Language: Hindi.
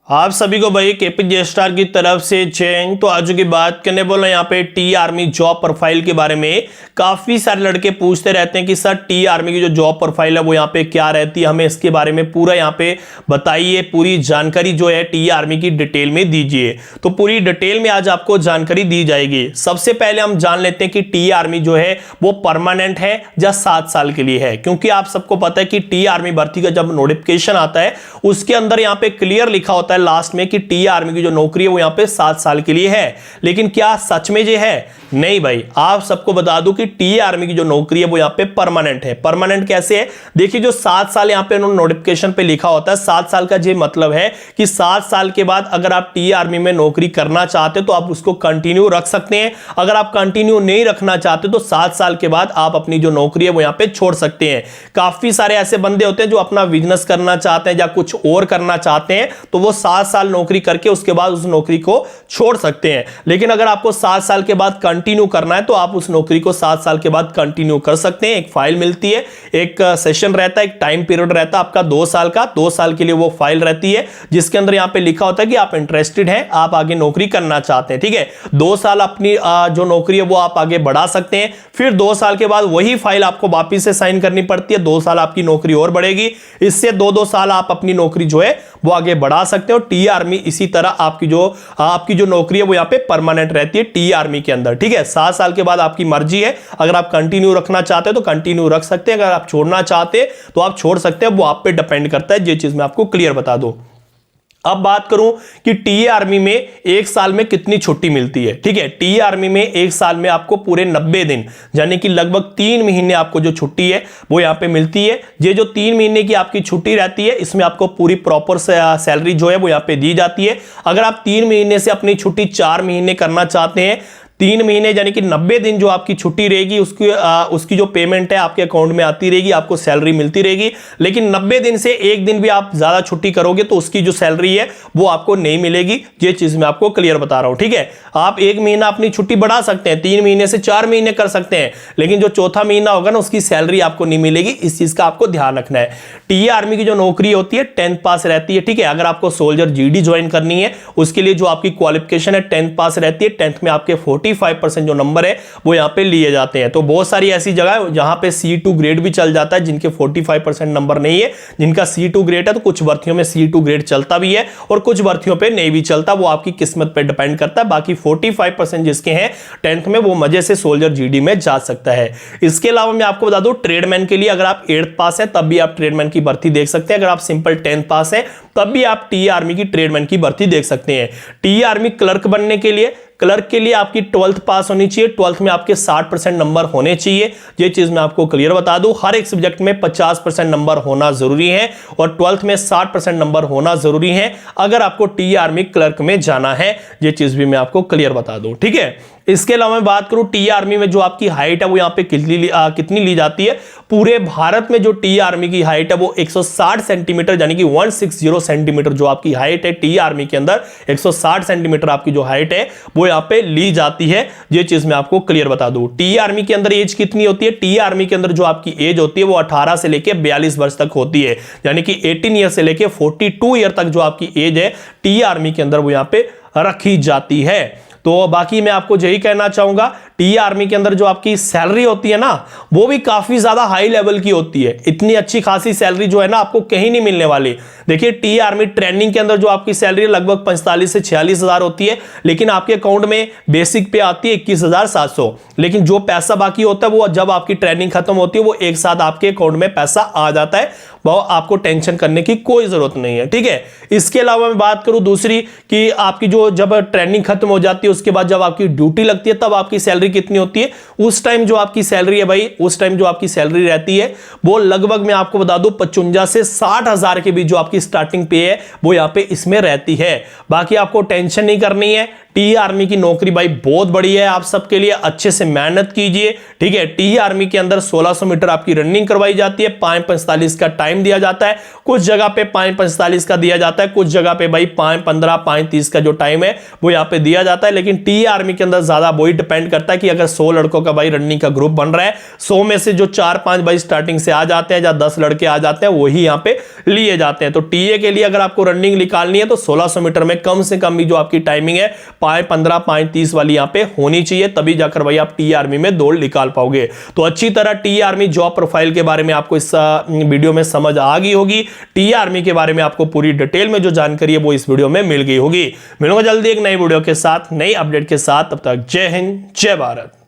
आप सभी को भाई केपीजे स्टार की तरफ से जय। तो आज की बात करने बोला यहाँ पे टी आर्मी जॉब प्रोफाइल के बारे में। काफी सारे लड़के पूछते रहते हैं कि सर टी आर्मी की जो जॉब प्रोफाइल है वो यहाँ पे क्या रहती है, हमें इसके बारे में पूरा यहाँ पे बताइए, पूरी जानकारी जो है टी आर्मी की डिटेल में दीजिए। तो पूरी डिटेल में आज आपको जानकारी दी जाएगी। सबसे पहले हम जान लेते हैं कि टी आर्मी जो है वो परमानेंट है या 7 साल के लिए है, क्योंकि आप सबको पता है कि टी आर्मी भर्ती का जब नोटिफिकेशन आता है उसके अंदर यहाँ पे क्लियर लिखा होता है लास्ट में कि टी आर्मी की जो नौकरी है वो यहां पे 7 साल के लिए है। लेकिन क्या सच में ये है? नहीं भाई, आप सबको बता दूं कि टी आर्मी की जो नौकरी है वो यहां पे परमानेंट है। परमानेंट कैसे है? देखिए, जो 7 साल यहां पे उन्होंने नोटिफिकेशन पे लिखा होता है, 7 साल का ये मतलब है कि 7 साल के बाद अगर आप टी आर्मी में नौकरी करना चाहते तो आप उसको कंटिन्यू रख सकते हैं। अगर आप कंटिन्यू नहीं रखना चाहते तो 7 साल के बाद आप अपनी जो नौकरी है वो यहां पे छोड़ सकते हैं। काफी सारे ऐसे बंदे होते हैं जो अपना बिजनेस करना चाहते हैं या कुछ और करना चाहते हैं, तो वो 7 साल नौकरी करके उसके बाद उस नौकरी को छोड़ सकते हैं। लेकिन अगर आपको 7 साल के बाद कंटिन्यू करना है तो आप उस नौकरी को 7 साल के बाद कंटिन्यू कर सकते हैं। एक फाइल मिलती है, एक सेशन रहता है, एक टाइम पीरियड रहता है आपका 2 साल का। 2 साल के लिए वो फाइल रहती है जिसके अंदर यहां पे लिखा होता है कि आप इंटरेस्टेड हैं, आप आगे नौकरी करना चाहते हैं। ठीक है, 2 साल अपनी जो नौकरी है वो आप आगे बढ़ा सकते हैं। फिर 2 साल के बाद वही फाइल आपको वापिस से साइन करनी पड़ती है। 2 साल आपकी नौकरी और बढ़ेगी, इससे 2-2 साल आप अपनी नौकरी जो है वो आगे बढ़ा सकते हो। टी आर्मी इसी तरह आपकी जो नौकरी है वो यहां पे परमानेंट रहती है टी आर्मी के अंदर। ठीक है, 7 साल के बाद आपकी मर्जी है, अगर आप कंटिन्यू रखना चाहते हैं तो कंटिन्यू रख सकते हैं, अगर आप छोड़ना चाहते हैं तो आप छोड़ सकते हैं। वो आप पे डिपेंड करता है, ये चीज मैं आपको क्लियर बता दूं। अब बात करूं कि टी आर्मी में 1 साल में कितनी छुट्टी मिलती है। ठीक है, टी आर्मी में 1 साल में आपको पूरे 90 दिन यानी कि लगभग 3 महीने आपको जो छुट्टी है वो यहां पे मिलती है। ये जो 3 महीने की आपकी छुट्टी रहती है इसमें आपको पूरी प्रॉपर सैलरी जो है वो यहां पे दी जाती है। अगर आप 3 महीने से अपनी छुट्टी 4 महीने करना चाहते हैं, 3 महीने यानी कि 90 दिन जो आपकी छुट्टी रहेगी उसकी जो पेमेंट है आपके अकाउंट में आती रहेगी, आपको सैलरी मिलती रहेगी। लेकिन 90 दिन से 1 दिन भी आप ज्यादा छुट्टी करोगे तो उसकी जो सैलरी है वो आपको नहीं मिलेगी। ये चीज मैं आपको क्लियर बता रहा हूं। ठीक है, आप 1 महीना अपनी छुट्टी बढ़ा सकते हैं, 3 महीने से 4 महीने कर सकते हैं, लेकिन जो चौथा महीना होगा ना उसकी सैलरी आपको नहीं मिलेगी। इस चीज का आपको ध्यान रखना है। टी आर्मी की जो नौकरी होती है 10th पास रहती है। ठीक है, अगर आपको सोल्जर जीडी ज्वाइन करनी है उसके लिए जो आपकी क्वालिफिकेशन है 10th पास रहती है। 10th में आपके 45% जो नंबर है वो यहां पे लिए जाते हैं। तो बहुत सारी ऐसी जगह है जहां पे C2 ग्रेड भी चल जाता है, जिनके 45% नंबर नहीं है। जिनका C2 ग्रेड है तो कुछ भर्तियों में C2 ग्रेड चलता भी है और कुछ भर्तियों पे नहीं भी चलता, वो आपकी किस्मत पे डिपेंड करता है। बाकी 45% जिसके हैं 10th में वो मजे से सोल्जर जीडी में जा सकता है। इसके अलावा मैं आपको बता दूं, ट्रेडमैन के लिए अगर आप 8th पास है तब भी आप ट्रेडमैन की भर्ती देख सकते हैं। अगर आप सिंपल 10th पास है तब भी आप टी आर्मी की ट्रेडमैन की भर्ती देख सकते हैं। टी आर्मी क्लर्क बनने के लिए, क्लर्क के लिए आपकी 12th पास होनी चाहिए। 12th में आपके 60% नंबर होने चाहिए। ये चीज मैं आपको क्लियर बता दूं, हर एक सब्जेक्ट में 50% नंबर होना जरूरी है और 12th में 60% नंबर होना जरूरी है अगर आपको टी आर्मी क्लर्क में जाना है। ये चीज भी मैं आपको क्लियर बता दूं। ठीक है, इसके अलावा मैं बात करूं टी आर्मी में जो आपकी हाइट है वो यहां पे कितनी ली जाती है। पूरे भारत में जो टी आर्मी की हाइट है वो 160 सेंटीमीटर यानी कि 160 सेंटीमीटर जो आपकी हाइट है टी आर्मी के अंदर 160 सेंटीमीटर आपकी जो हाइट है वो यहां पे ली जाती है। ये चीज मैं आपको क्लियर बता दूं। टी आर्मी के अंदर एज कितनी होती है? टी आर्मी के अंदर जो आपकी एज होती है वो 18 से लेके 42 वर्ष तक होती है, यानी कि 18 ईयर से लेके 42 ईयर तक जो आपकी एज है टी आर्मी के अंदर वो यहां पे रखी जाती है। तो बाकी मैं आपको यही कहना चाहूंगा, टी आर्मी के अंदर जो आपकी सैलरी होती है ना वो भी काफी ज्यादा हाई लेवल की होती है। इतनी अच्छी खासी सैलरी जो है ना आपको कहीं नहीं मिलने वाली। देखिए, टी आर्मी ट्रेनिंग के अंदर जो आपकी सैलरी लगभग 45 से 46 हजार होती है, लेकिन आपके अकाउंट में बेसिक पे आती है 21,700। लेकिन जो पैसा बाकी होता है वो जब आपकी ट्रेनिंग खत्म होती है वो एक साथ आपके अकाउंट में पैसा आ जाता है, वो आपको टेंशन करने की कोई जरूरत नहीं है। ठीक है, इसके अलावा मैं बात करूं दूसरी कि आपकी जो जब ट्रेनिंग खत्म हो जाती है उसके बाद जब आपकी ड्यूटी लगती है तब आपकी सैलरी कितनी होती है। उस टाइम जो आपकी सैलरी है भाई, उस टाइम जो आपकी सैलरी रहती है वो लगभग मैं आपको बता दूं 55 से 60 हजार के बीच जो आपकी स्टार्टिंग पे है वो यहां पे इसमें रहती है। बाकी आपको टेंशन नहीं करनी है। टी आर्मी की नौकरी भाई बहुत बढ़िया है आप सबके लिए, अच्छे से मेहनत कीजिए, ठीक है। टी आर्मी के अंदर 1600 मीटर आपकी रनिंग करवाई जाती है, 5:45 का टाइम दिया जाता है, कुछ जगह पे 5:45 का दिया जाता है, कुछ जगह पे भाई 5:15 5:30 का जो टाइम है वो यहाँ पे दिया जाता है। लेकिन टी आर्मी के अंदर ज्यादा वही डिपेंड करता है कि अगर 100 लड़कों का भाई रनिंग का ग्रुप बन रहा है, 100 में से जो 4-5 भाई स्टार्टिंग से आ जाते हैं या 10 लड़के आ जाते हैं वही यहाँ पे लिए जाते हैं। तो टीए के लिए अगर आपको रनिंग निकालनी है तो 1600 मीटर में कम से कम भी जो आपकी टाइमिंग है 5:15 5:30 वाली यहाँ पे होनी चाहिए, तभी जाकर भाई आप टी आर्मी में दौड़ निकाल पाओगे। तो अच्छी तरह टी आर्मी जॉब प्रोफाइल के बारे में आपको इस वीडियो में समझ आ गई होगी। टी आर्मी के बारे में आपको पूरी डिटेल में जो जानकारी है वो इस वीडियो में मिल गई होगी। मिलूंगा जल्दी एक नई वीडियो के साथ, नई अपडेट के साथ, तब तक जय हिंद जय भारत।